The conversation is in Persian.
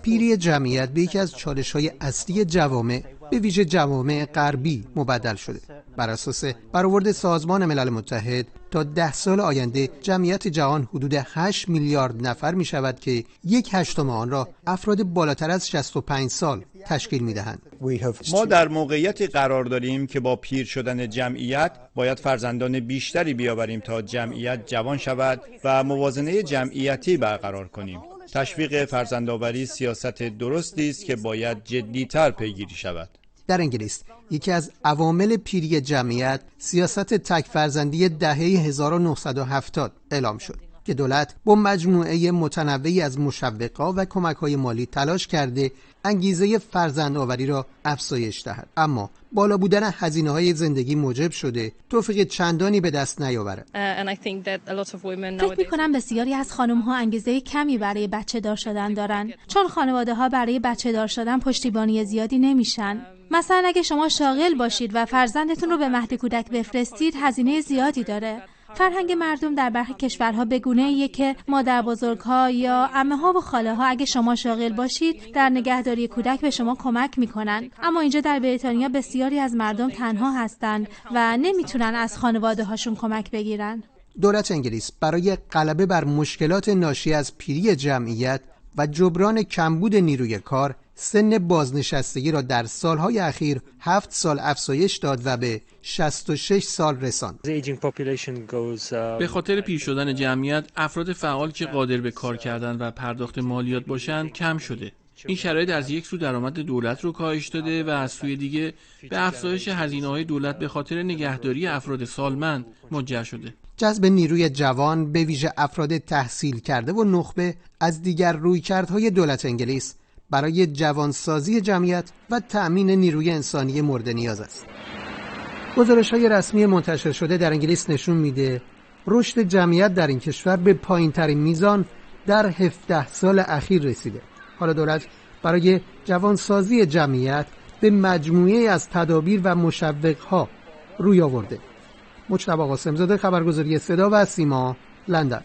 پیری جمعیت به یکی از چالش‌های اصلی جوامع به ویژه جوامع غربی مبدل شده. بر اساس برآورد سازمان ملل متحد تا 10 سال آینده جمعیت جهان حدود 8 میلیارد نفر می شود که 1/8 آن را افراد بالاتر از 65 سال تشکیل می دهند. ما در موقعیتی قرار داریم که با پیر شدن جمعیت باید فرزندان بیشتری بیاوریم تا جمعیت جوان شود و موازنه جمعیتی برقرار کنیم. تشویق فرزندآوری سیاست درستی است که باید جدی‌تر پیگیری شود. در انگلیس یکی از عوامل پیری جمعیت سیاست تک فرزندی دهه 1970 اعلام شد که دولت با مجموعه متنوعی از مشوق‌ها و کمک‌های مالی تلاش کرده انگیزه فرزندآوری را افزایش دهد، اما بالا بودن هزینه‌های زندگی موجب شده توفیق چندانی به دست نیاورد. فکر می‌کنم بسیاری از خانم‌ها انگیزه کمی برای بچه‌دار شدن دارن، چون خانواده‌ها برای بچه‌دار شدن پشتیبانی زیادی نمیشن. مثلا اگه شما شاغل باشید و فرزندتون رو به مهد کودک بفرستید، هزینه زیادی داره. فرهنگ مردم در برخی کشورها به گونه‌ایه که مادربزرگ‌ها یا عمه‌ها و خاله‌ها اگه شما شاغل باشید در نگهداری کودک به شما کمک می‌کنن، اما اینجا در بریتانیا بسیاری از مردم تنها هستند و نمیتونن از خانواده‌هاشون کمک بگیرن. دولت انگلیس برای غلبه بر مشکلات ناشی از پیری جمعیت و جبران کمبود نیروی کار سن بازنشستگی را در سالهای اخیر 7 سال افزایش داد و به 66 سال رساند. به خاطر پیر شدن جمعیت افراد فعال که قادر به کار کردن و پرداخت مالیات باشند کم شده. این شرایط از یک سو درآمد دولت رو کاهش داده و از سوی دیگه به افزایش هزینه‌های دولت به خاطر نگهداری افراد سالمند منجر شده. جذب نیروی جوان به ویژه افراد تحصیل کرده و نخبه از دیگر رویکردهای دولت انگلیس برای جوانسازی جمعیت و تأمین نیروی انسانی مورد نیاز است. گزارش‌های رسمی منتشر شده در انگلیس نشون میده رشد جمعیت در این کشور به پایین‌ترین میزان در 17 سال اخیر رسیده. حالا دولت برای جوانسازی جمعیت به مجموعه از تدابیر و مشوق‌ها روی آورده. مجتبی قاسم‌زاده، خبرگزاری صدا و سیما، لندن.